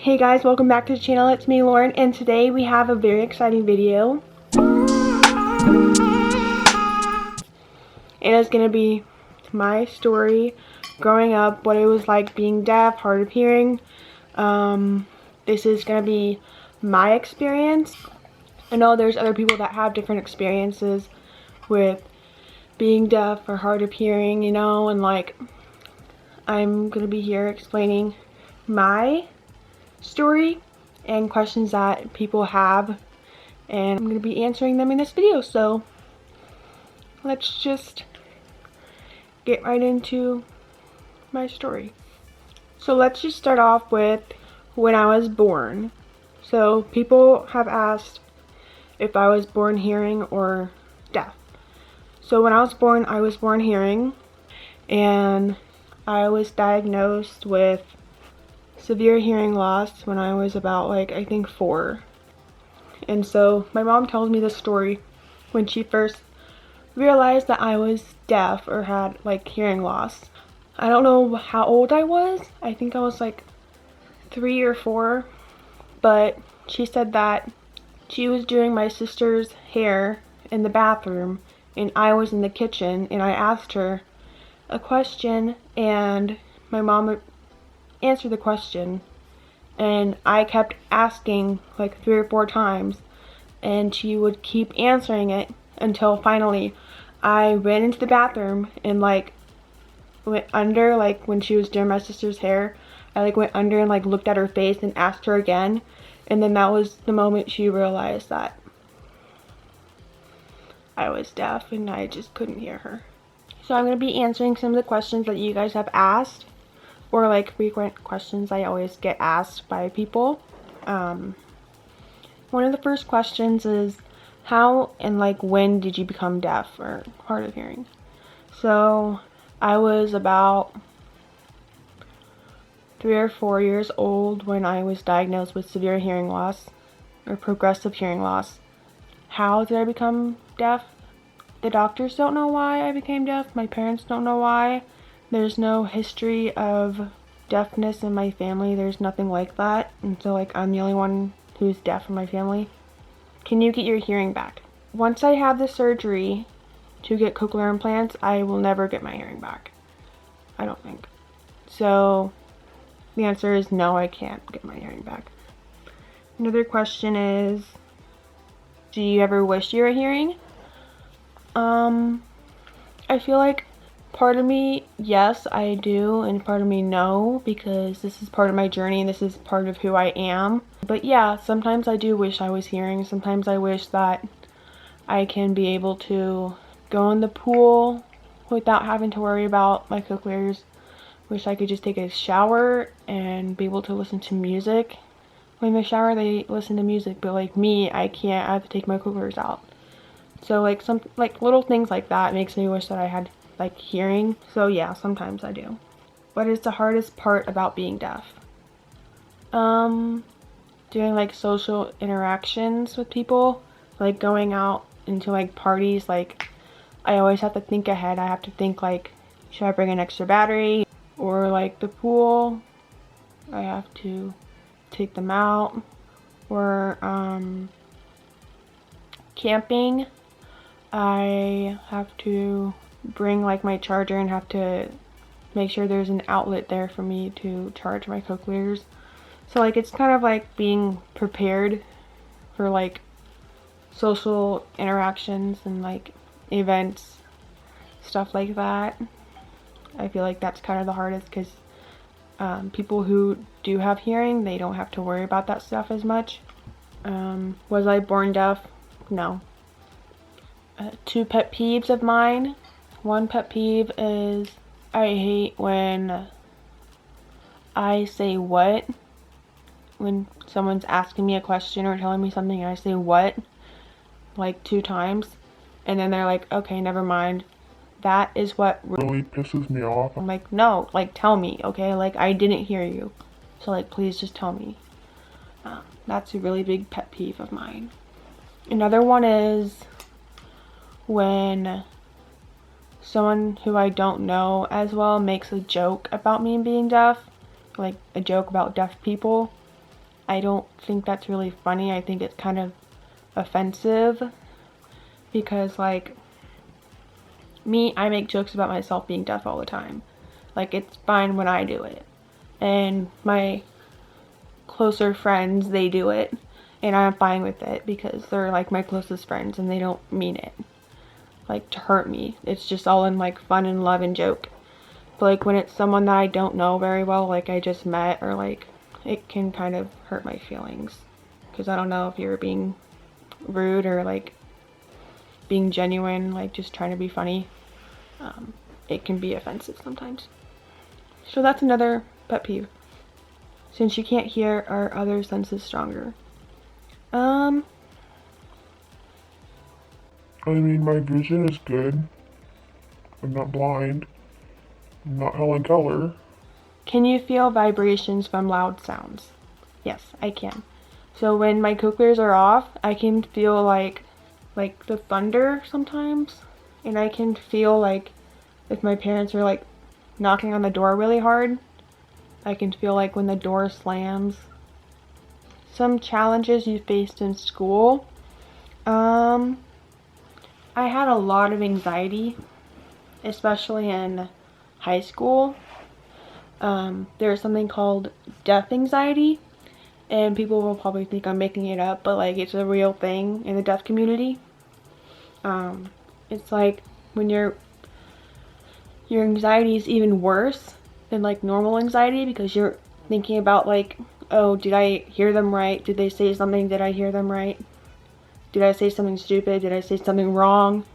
Hey guys, welcome back to the channel. It's me, Lauren, and today we have a very exciting video. It is going to be my story growing up, what it was like being deaf, hard of hearing. This is going to be my experience. I know there's other people that have different experiences with being deaf or hard of hearing, you know, and like I'm going to be here explaining my story and questions that people have, and I'm going to be answering them in this video. So let's just get right into my story. So let's just start off with when I was born. So people have asked if I was born hearing or deaf. So when I was born hearing, and I was diagnosed with severe hearing loss when I was about I think 4. And so my mom tells me this story when she first realized that I was deaf or had hearing loss. I don't know how old I was. I think I was 3 or 4, but she said that she was doing my sister's hair in the bathroom and I was in the kitchen, and I asked her a question and my mom answered the question, and I kept asking 3 or 4 times and she would keep answering it until finally I ran into the bathroom and went under, when she was doing my sister's hair. I went under and looked at her face and asked her again, and then that was the moment she realized that I was deaf and I just couldn't hear her. So I'm going to be answering some of the questions that you guys have asked, or frequent questions I always get asked by people. One of the first questions is, how and when did you become deaf or hard of hearing? So I was about 3 or 4 years old when I was diagnosed with severe hearing loss or progressive hearing loss. How did I become deaf? The doctors don't know why I became deaf. My parents don't know why. There's no history of deafness in my family. There's nothing like that. And so I'm the only one who's deaf in my family. Can you get your hearing back? Once I have the surgery to get cochlear implants, I will never get my hearing back. I don't think. So the answer is no, I can't get my hearing back. Another question is, do you ever wish you were hearing? I feel part of me, yes, I do, and part of me, no, because this is part of my journey and this is part of who I am. But yeah, sometimes I do wish I was hearing. Sometimes I wish that I can be able to go in the pool without having to worry about my cochlears. Wish I could just take a shower and be able to listen to music. When they shower, they listen to music, but me, I can't. I have to take my cochlears out. So some little things like that makes me wish that I had hearing. So yeah, sometimes I do. What is the hardest part about being deaf? Doing social interactions with people, going out into parties. I always have to think ahead. I have to think should I bring an extra battery? Or the pool, I have to take them out. Or camping, I have to bring my charger and have to make sure there's an outlet there for me to charge my cochlears. So it's kind of being prepared for social interactions and events, stuff like that. I feel that's kind of the hardest, because people who do have hearing, they don't have to worry about that stuff as much. Was I born deaf? No. 2 pet peeves of mine. One pet peeve is I hate when I say what when someone's asking me a question or telling me something and I say what 2 times and then they're like, okay, never mind. That is what really pisses me off. I'm like, no, tell me, okay? I didn't hear you. So please just tell me. That's a really big pet peeve of mine. Another one is when someone who I don't know as well makes a joke about me being deaf, a joke about deaf people. I don't think that's really funny. I think it's kind of offensive because, like, me, I make jokes about myself being deaf all the time. Like, it's fine when I do it. And my closer friends, they do it. And I'm fine with it because they're, like, my closest friends and they don't mean it, like, to hurt me. It's just all in, like, fun and love and joke. But, like, when it's someone that I don't know very well, like I just met, or, like, it can kind of hurt my feelings. Because I don't know if you're being rude or, like, being genuine, like, just trying to be funny. It can be offensive sometimes. So that's another pet peeve. Since you can't hear, are other senses stronger? I mean, my vision is good. I'm not blind. I'm not Helen Keller. Can you feel vibrations from loud sounds? Yes, I can. So when my cochlears are off, I can feel like the thunder sometimes, and I can feel like if my parents are like knocking on the door really hard, I can feel like when the door slams. Some challenges you faced in school. I had a lot of anxiety, especially in high school. There's something called deaf anxiety, and people will probably think I'm making it up, but like it's a real thing in the deaf community. It's like when your anxiety is even worse than like normal anxiety because you're thinking about like, oh, did I hear them right? Did they say something? Did I hear them right? Did I say something stupid? Did I say something wrong?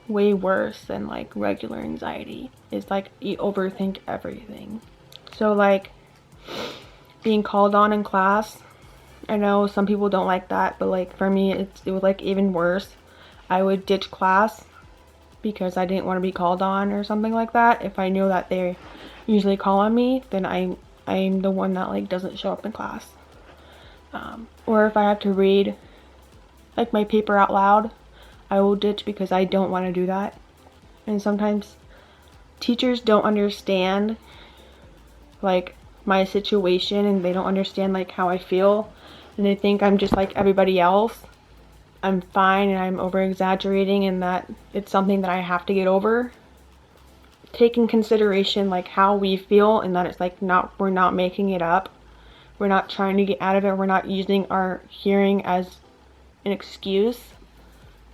Way worse than like regular anxiety. It's like you overthink everything. So like being called on in class, I know some people don't like that, but like for me it was like even worse. I would ditch class because I didn't want to be called on or something like that. If I knew that they usually call on me, then I'm the one that like doesn't show up in class. Or if I have to read like my paper out loud, I will ditch because I don't want to do that. And sometimes teachers don't understand like my situation, and they don't understand like how I feel, and they think I'm just like everybody else. I'm fine and I'm over exaggerating and that it's something that I have to get over. Take in consideration like how we feel and that it's like we're not making it up. We're not trying to get out of it. We're not using our hearing as an excuse.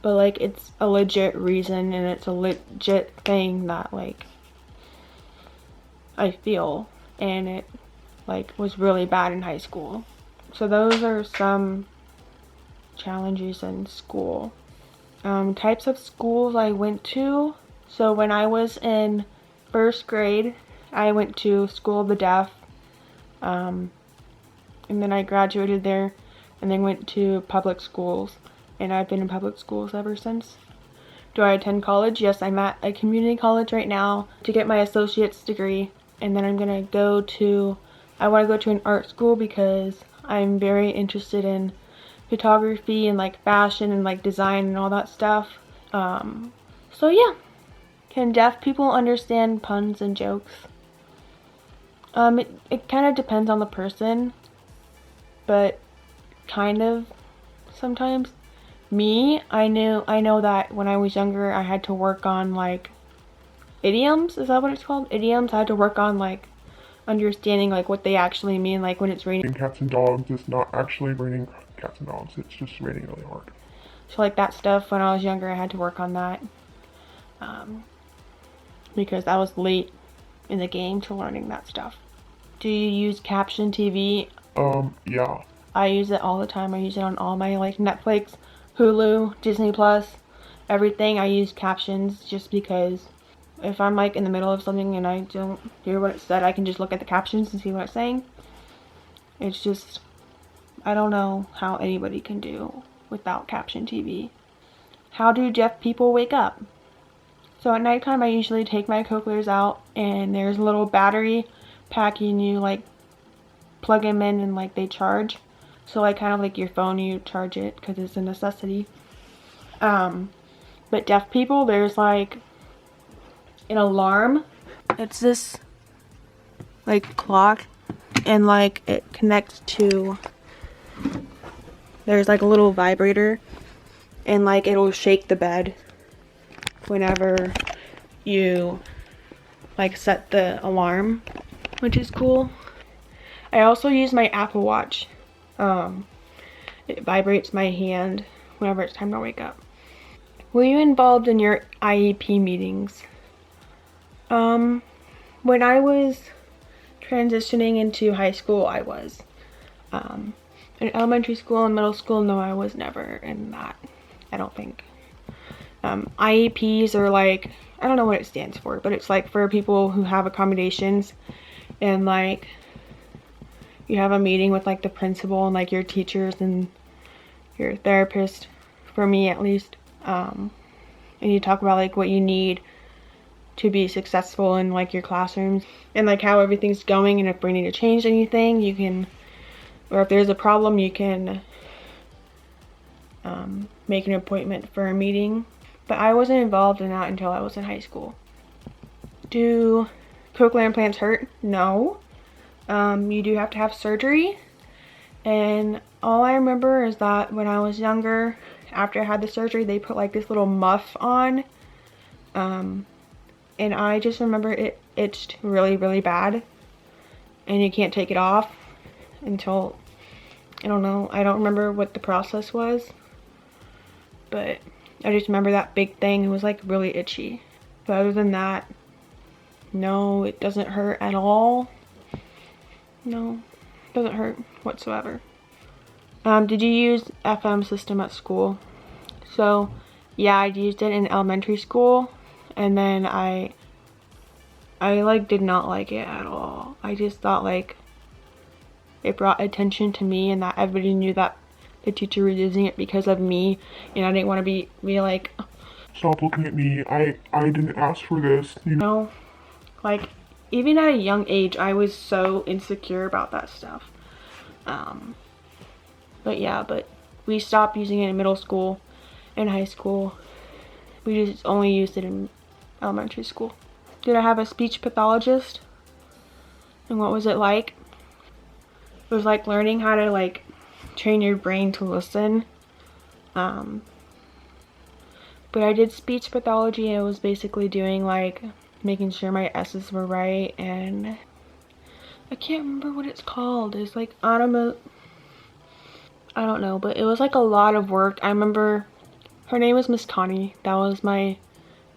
But like it's a legit reason and it's a legit thing that like I feel, and it like was really bad in high school. So those are some challenges in school. Types of schools I went to. So when I was in first grade, I went to School of the Deaf, and then I graduated there, and then went to public schools, and I've been in public schools ever since. Do I attend college? Yes, I'm at a community college right now to get my associate's degree, and then I want to go to an art school because I'm very interested in photography and like fashion and like design and all that stuff. So yeah. Can deaf people understand puns and jokes? It kind of depends on the person, but kind of sometimes. I know that when I was younger I had to work on like idioms, is that what it's called? Idioms. I had to work on like understanding like what they actually mean, like when it's raining Cats and dogs is not actually raining cats and dogs. It's just raining really hard. So like that stuff when I was younger I had to work on that. Because I was late in the game to learning that stuff. Do you use caption TV? Yeah. I use it all the time. I use it on all my like Netflix, Hulu, Disney Plus, everything. I use captions just because if I'm like in the middle of something and I don't hear what it said, I can just look at the captions and see what it's saying. It's just, I don't know how anybody can do without caption TV. How do deaf people wake up? So at nighttime I usually take my cochlears out and there's a little battery pack and you like plug them in and like they charge. So like kind of like your phone, you charge it because it's a necessity. But deaf people, there's like an alarm. It's this like clock and like it connects to, there's like a little vibrator, and like it'll shake the bed whenever you like set the alarm, which is cool. I also use my Apple Watch. It vibrates my hand whenever it's time to wake up. Were you involved in your IEP meetings? When I was transitioning into high school, I was. In elementary school and middle school, no, I was never in that. I don't think. IEPs are like, I don't know what it stands for, but it's like for people who have accommodations, and like you have a meeting with like the principal and like your teachers and your therapist, for me at least, and you talk about like what you need to be successful in like your classrooms and like how everything's going, and if we need to change anything, you can, or if there's a problem, you can make an appointment for a meeting. But I wasn't involved in that until I was in high school. Do cochlear implants hurt? No. You do have to have surgery, and all I remember is that when I was younger, after I had the surgery, they put like this little muff on, and I just remember it itched really, really bad, and you can't take it off until, I don't know, I don't remember what the process was, but I just remember that big thing. It was like really itchy. But other than that, no, it doesn't hurt at all. No, it doesn't hurt whatsoever. Did you use FM system at school? So, yeah, I used it in elementary school, and then I like did not like it at all. I just thought like it brought attention to me, and that everybody knew that the teacher was using it because of me, and I didn't want to be like, Stop looking at me. I didn't ask for this. You know. Like, even at a young age, I was so insecure about that stuff. But yeah, but we stopped using it in middle school and high school. We just only used it in elementary school. Did I have a speech pathologist? And what was it like? It was like learning how to like train your brain to listen. But I did speech pathology, and it was basically doing like making sure my S's were right, and I can't remember what it's called. It's like I don't know, but it was like a lot of work. I remember her name was Miss Connie. That was my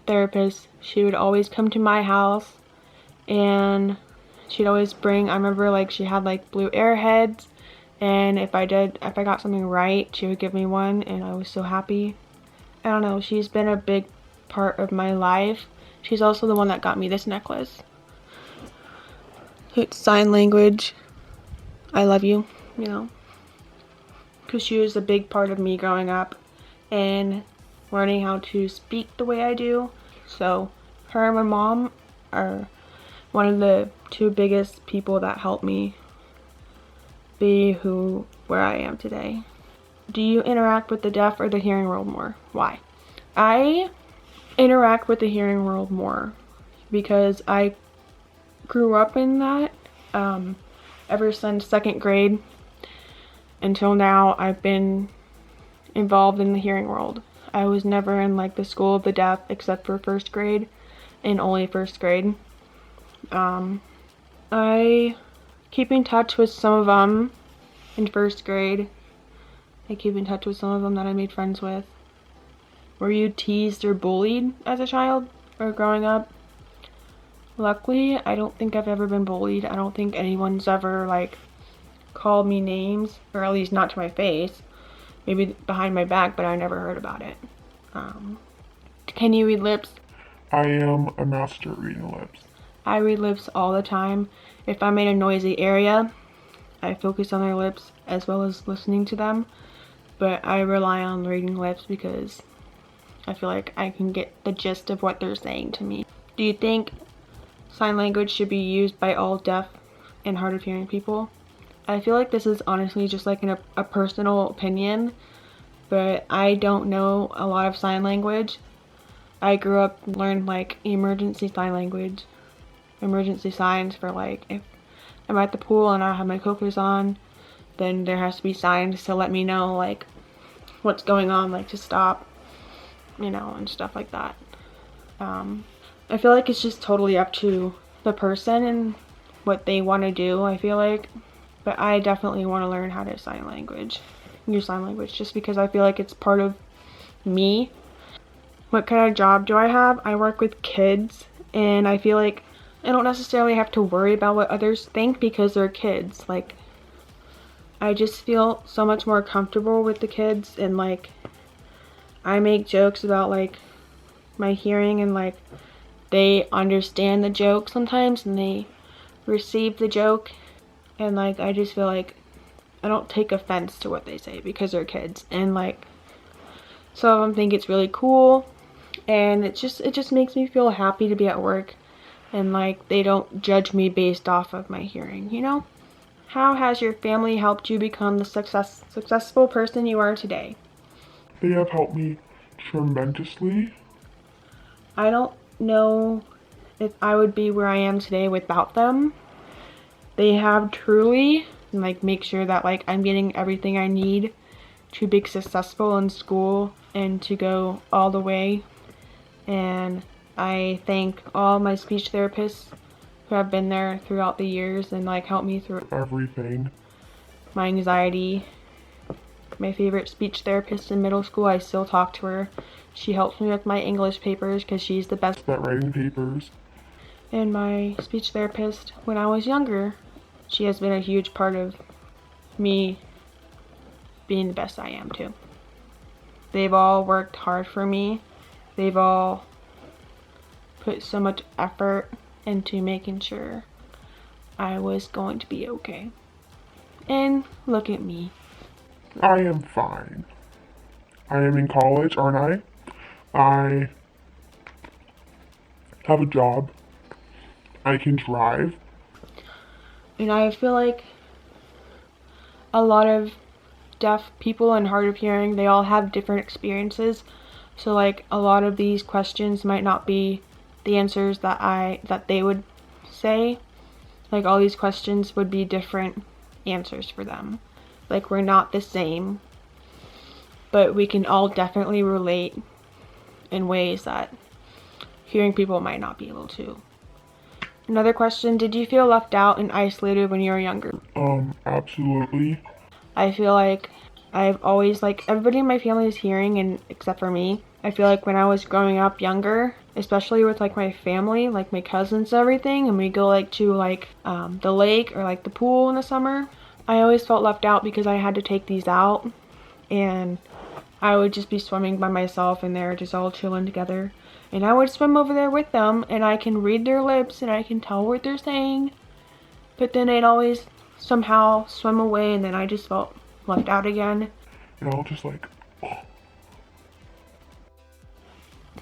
therapist. She would always come to my house, and she'd always bring, I remember like she had like blue airheads, and if I got something right, she would give me one, and I was so happy. I don't know, she's been a big part of my life. She's also the one that got me this necklace. It's sign language. I love you, you know, because she was a big part of me growing up and learning how to speak the way I do. So her and my mom are one of the two biggest people that helped me be where I am today. Do you interact with the deaf or the hearing world more? Why? I interact with the hearing world more because I grew up in that. Ever since second grade until now, I've been involved in the hearing world. I was never in like the school of the deaf except for first grade, and only first grade. I keep in touch with some of them in first grade. I keep in touch with some of them that I made friends with. Were you teased or bullied as a child or growing up? Luckily, I don't think I've ever been bullied. I don't think anyone's ever like called me names, or at least not to my face. Maybe behind my back, but I never heard about it. Can you read lips? I am a master at reading lips. I read lips all the time. If I'm in a noisy area, I focus on their lips as well as listening to them. But I rely on reading lips because I feel like I can get the gist of what they're saying to me. Do you think sign language should be used by all deaf and hard of hearing people? I feel like this is honestly just like a personal opinion, but I don't know a lot of sign language. I grew up learned like emergency sign language, emergency signs for like if I'm at the pool and I have my cokers on, then there has to be signs to let me know like what's going on, like to stop, you know, and stuff like that. I feel like it's just totally up to the person and what they want to do, I feel like. But I definitely want to learn how to use sign language, just because I feel like it's part of me. What kind of job do I have? I work with kids, and I feel like I don't necessarily have to worry about what others think because they're kids. Like, I just feel so much more comfortable with the kids, and like, I make jokes about like my hearing, and like, they understand the joke sometimes and they receive the joke, and like, I just feel like I don't take offense to what they say because they're kids, and like, some of them think it's really cool, and it just makes me feel happy to be at work, and like, they don't judge me based off of my hearing, you know? How has your family helped you become the successful person you are today? They have helped me tremendously. I don't know if I would be where I am today without them. They have truly, like, make sure that like I'm getting everything I need to be successful in school and to go all the way. And I thank all my speech therapists who have been there throughout the years and like helped me through Everything. my anxiety. My favorite speech therapist in middle school, I still talk to her. She helps me with my English papers because she's the best At writing papers. And my speech therapist when I was younger, she has been a huge part of me being the best I am too. They've all worked hard for me. They've all put so much effort into making sure I was going to be okay. And look at me. I am fine. I am in college, aren't I? I have a job. I can drive. And I feel like a lot of deaf people and hard of hearing, they all have different experiences. So like, a lot of these questions might not be the answers that they would say. Like, all these questions would be different answers for them. Like, we're not the same, but we can all definitely relate in ways that hearing people might not be able to. Another question, did you feel left out and isolated when you were younger? Absolutely. I feel like I've always, like, everybody in my family is hearing, and except for me. I feel like when I was growing up younger, especially with like my family, like my cousins and everything, and we go like to like the lake or like the pool in the summer, I always felt left out because I had to take these out, and I would just be swimming by myself and they're just all chilling together, and I would swim over there with them and I can read their lips and I can tell what they're saying, but then they'd always somehow swim away, and then I just felt left out again. And I'll just like,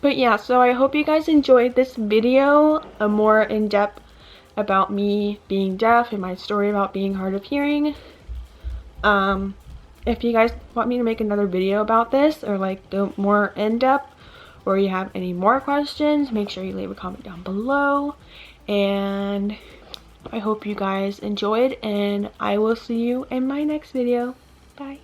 But yeah, so I hope you guys enjoyed this video, a more in-depth about me being deaf and my story about being hard of hearing. If you guys want me to make another video about this, or like go more in-depth, or you have any more questions, make sure you leave a comment down below. And I hope you guys enjoyed, and I will see you in my next video. Bye.